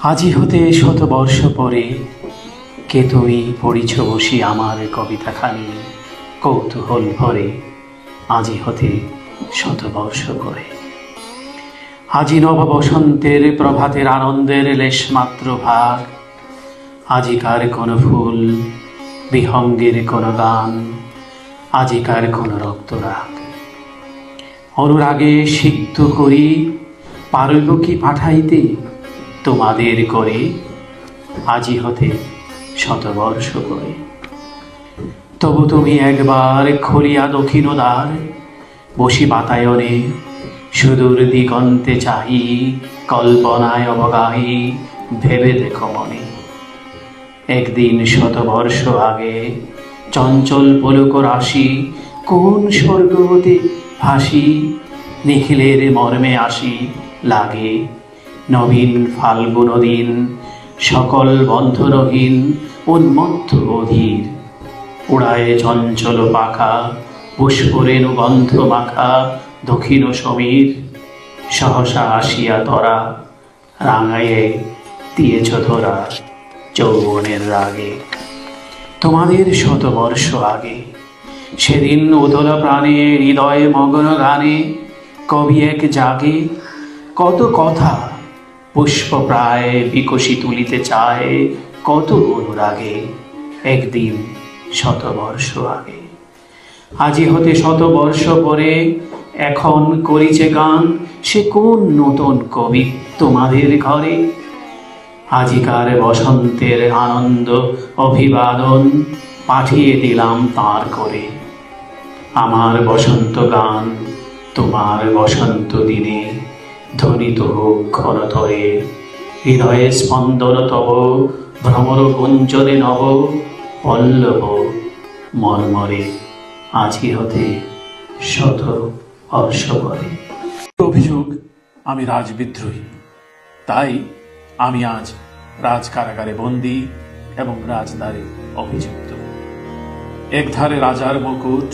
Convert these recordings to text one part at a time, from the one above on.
আজি হতে শতবর্ষ পরে কে তুমি পড়িছ বসি আমার কবিতাখানি কৌতূহল ভরে। আজি হতে শতবর্ষ পরে আজি নব বসন্তের প্রভাতের আনন্দের লেশমাত্র ভাগ। আজিকার কোন ফুল বিহঙ্গের কোন গান, আজিকার কোন রক্তরাগ। অনুরাগে সিক্ত করি পারব কি পাঠাইতে তোমাদের করে আজি হতে শতবর্ষ পরে। তবু তুমি একবার খুলিয়া দক্ষিণ দ্বার, বসি বাতায়নে সুদূর দিগন্তে চাহি, কল্পনায় অবগাহী ভেবে দেখো মনে। একদিন শতবর্ষ আগে চঞ্চল পলক রাশি কোন স্বর্গ হতে ভাসি, নিখিলের মর্মে আসি লাগে নবীন ফাল্গুন দিন। সকল বন্ধনহীন উন্মত্ত অধীর, উড়ায় চঞ্চল পাখা পুষ্পরেণু গন্ধ মাখা দক্ষিণ সমীর। সহসা আসিয়া তরা রাঙাইয়ে দিয়েছ ধরা যৌবনের রাগে। তোমাদের শতবর্ষ আগে সেদিন উদল প্রাণে হৃদয়ে মগ্ন গানে কবি এক জাগে। কত কথা পুষ্প প্রায় বিকশি তুলিতে চায়, কত অনুরাগে একদিন শতবর্ষ আগে। আজি হতে শতবর্ষ পরে এখন করিছে গান, সে কোন নতুন কবি তোমাদের ঘরে। আজিকার বসন্তের আনন্দ অভিবাদন পাঠিয়ে দিলাম তার করে। আমার বসন্ত গান তোমার বসন্ত দিনে ধ্বনিত হোক ক্ষণতরে। হৃদয়ে স্পন্দন তব ভ্রমর কুঞ্জনে নব পল্লব মর্মরে আজি হতে শতবর্ষ পরে। অভিযোগ আমি রাজবিদ্রোহী, তাই আমি আজ রাজ কারাগারে বন্দী এবং রাজদ্বারে অভিযুক্ত। এক ধারে রাজার মুকুট,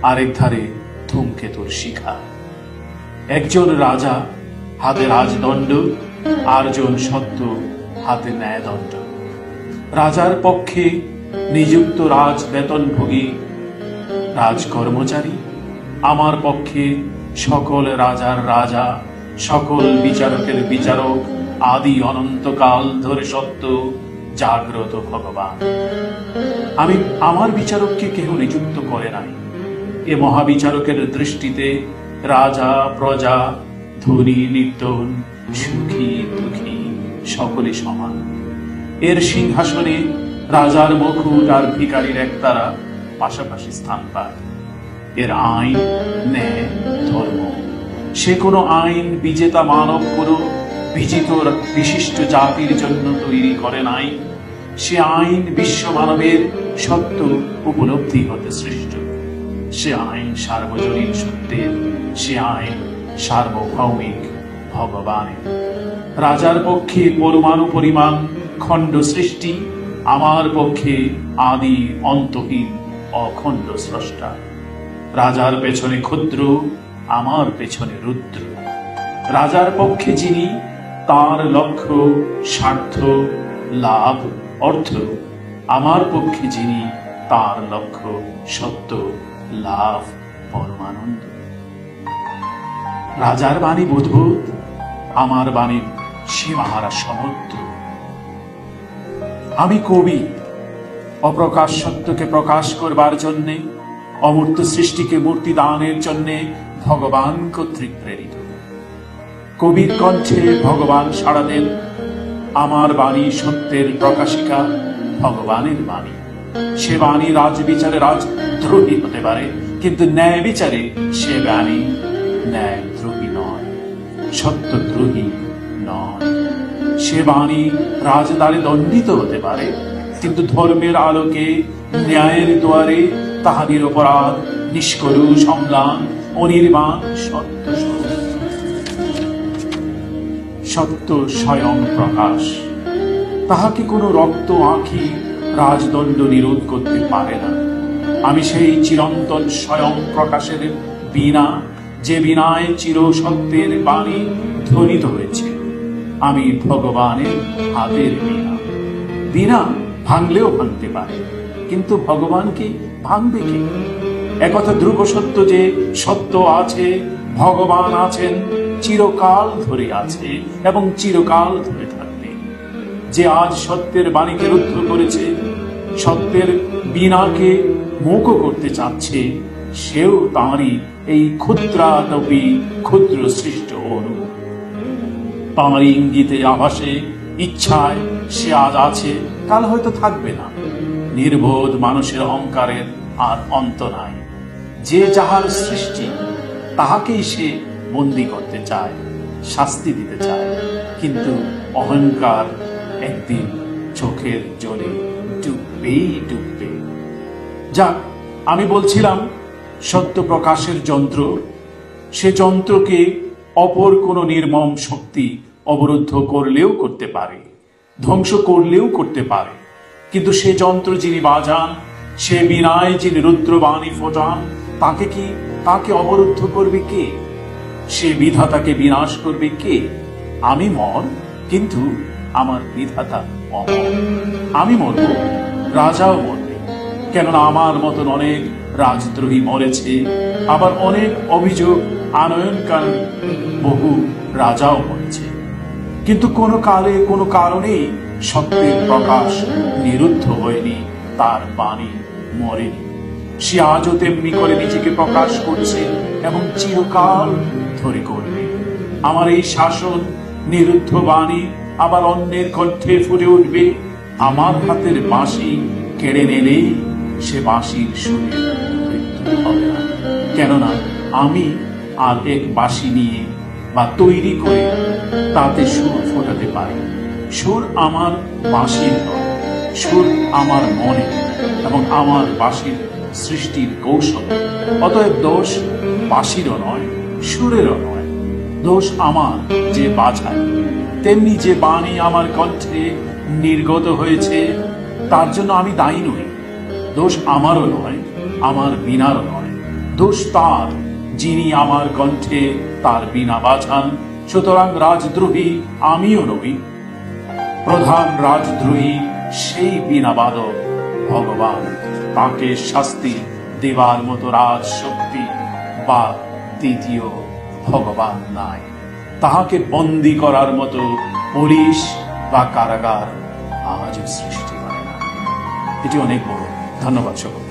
আরেক ধারে ধূমকেতুর শিখা। একজন রাজা হাতে রাজদণ্ড, আরজন সত্য হাতে ন্যায়দণ্ড। রাজার পক্ষে নিযুক্ত রাজ বেতনভোগী রাজকর্মচারী, আমার পক্ষে সকল রাজার রাজা, সকল বিচারকের বিচারক, আদি অনন্তকাল ধরে সত্য জাগ্রত ভগবান। আমি আমার বিচারককে কেহ নিযুক্ত করে নাই। এ মহাবিচারকের দৃষ্টিতে রাজা প্রজা ধনী নির্ধন সুখী দুঃখী সকলে সমান। এর সিংহাসনে রাজার মুকুট আর ভিখারির একতারা পাশাপাশি স্থান পায়। এর আইন ন্যায় ধর্ম, সে কোনো আইন বিজেতা মানব কোনো বিজিত বিশিষ্ট জাতির জন্য তৈরি করে নাই। সে আইন বিশ্ব মানবের সত্য উপলব্ধি হতে সৃষ্ট। সে আইন সার্বজনীন সত্যের, সে আইন সার্বভৌমিক ভগবানের। রাজার পক্ষে পরমাণু পরিমাণ খণ্ড সৃষ্টি, আমার পক্ষে আদি অন্তহীন অখণ্ড স্রষ্টা। রাজার পেছনে ক্ষুদ্র, আমার পেছনে রুদ্র। রাজার পক্ষে যিনি, তার লক্ষ্য স্বার্থ লাভ অর্থ। আমার পক্ষে যিনি, তার লক্ষ্য সত্য লাভ পরমানন্দ। রাজার বাণী বুদ্ভুত, আমার বাণী সীমাহারা সমুদ্র। আমি কবি, অপ্রকাশ সত্যকে প্রকাশ করবার জন্যে, অমূর্ত সৃষ্টিকে মূর্তি দানের জন্যে ভগবান কর্তৃক প্রেরিত। কবির কণ্ঠে ভগবান সাড়া দেন। আমার বাণী সত্যের প্রকাশিকা, ভগবানের বাণী। সে বাণী রাজবিচারে রাজদ্রোহী হতে পারে, কিন্তু ন্যায় বিচারে সে বাণী ন্যায়দ্রোহী নয়, সত্যদ্রোহী নয়। সে বাণী রাজদ্বারে দণ্ডিত হতে পারে, কিন্তু ধর্মের আলোকে ন্যায়ের দুয়ারে তাহাদের অপরাধ নিষ্করু সম্লান অনির্বাণ সত্য সত্য স্বয়ং প্রকাশ। তাহাকে কোনো রক্ত আঁখি রাজদণ্ড নিরোধ করতে পারে না। আমি সেই চিরন্তন স্বয়ং প্রকাশের বীণা, যে বীণায় চির সত্যের বাণী ধ্বনিত হয়েছে। আমি ভগবানের হাতের বীণা। বীণা ভাঙলেও ভাঙতে পারে, কিন্তু ভগবানকে ভাঙবে কে? একথা ধ্রুব সত্য যে সত্য আছে, ভগবান আছেন, চিরকাল ধরে আছে এবং চিরকাল ধরে থাকবে। যে আজ সত্যের বাণীকে রুদ্ধ করেছে, সত্যের বীণাকে মূক করতে চাচ্ছে, সেও তাঁরই এই ক্ষুদ্রাতপি ক্ষুদ্র সৃষ্ট অনু। তাঁর ইঙ্গিতে, আভাসে, ইচ্ছায় সে আজ আছে, কাল হয়তো থাকবে না। নির্বোধ মানুষের অহংকারের আর অন্ত নাই। যে যাহার সৃষ্টি, তাহাকেই সে বন্দী করতে চায়, শাস্তি দিতে চায়, কিন্তু অহংকার একদিন চোখের জলে ডুববেই ডুববে। যাক, আমি বলছিলাম সত্য প্রকাশের যন্ত্র, সে যন্ত্রকে অপর কোনো নির্মম শক্তি অবরুদ্ধ করলেও করতে পারে, ধ্বংস করলেও করতে পারে, কিন্তু সে যন্ত্র যিনি বাজান, সে বীণায় যিনি রুদ্রবাণী ফোটান, তাকে অবরুদ্ধ করবে কে? সে বিধাতাকে বিনাশ করবে কে? আমি মর, কিন্তু আমার বিধাতা অমর। আমি মরব, রাজাও মরবে, কেননা আমার মতন অনেক রাজদ্রোহী মরেছে, আবার অনেক অভিযোগ আনয়নকারী বহু রাজাও মরেছে। কিন্তু কোনো কালে কোনো কারণেই সত্যের প্রকাশ নিরুদ্ধ হয়নি, তার বাণী মরেনি। সে আজও তেমনি করে নিজেকে প্রকাশ করছে এবং চিরকাল ধরে করবে। আমার এই শাসন নিরুদ্ধ বাণী আবার অন্যের কণ্ঠে ফুটে উঠবে। আমার হাতের বাঁশি কেড়ে নিলেই সে বাঁশির সুরে মৃত্যু হবে না, কেননা আমি আর এক বাঁশি নিয়ে বা তৈরি করে তাতে সুর ফোটাতে পারি। সুর আমার বাঁশির নয়, সুর আমার মনে এবং আমার বাঁশির সৃষ্টির কৌশল। অতএব দোষ বাঁশিরও নয়, সুরেরও নয়, দোষ আমার যে বাজায়। তেমনি যে বাণী আমার কণ্ঠে নির্গত হয়েছে, তার জন্য আমি দায়ী নই। দোষ আমারও নয়, আমার বীণারও নয়, দোষ তার যিনি আমার কণ্ঠে তার বীণা বাজান। সুতরাং রাজদ্রোহী আমিও নই, প্রধান রাজদ্রোহী সেই বীণাবাদক ভগবান। তাকে শাস্তি দেবার মতো রাজ শক্তি বা দ্বিতীয় ভগবান নাই। তাহাকে বন্দী করার মতো পুলিশ বা কারাগার আজও সৃষ্টি হয় না। এটি অনেক বড়। ধন্যবাদ সকল।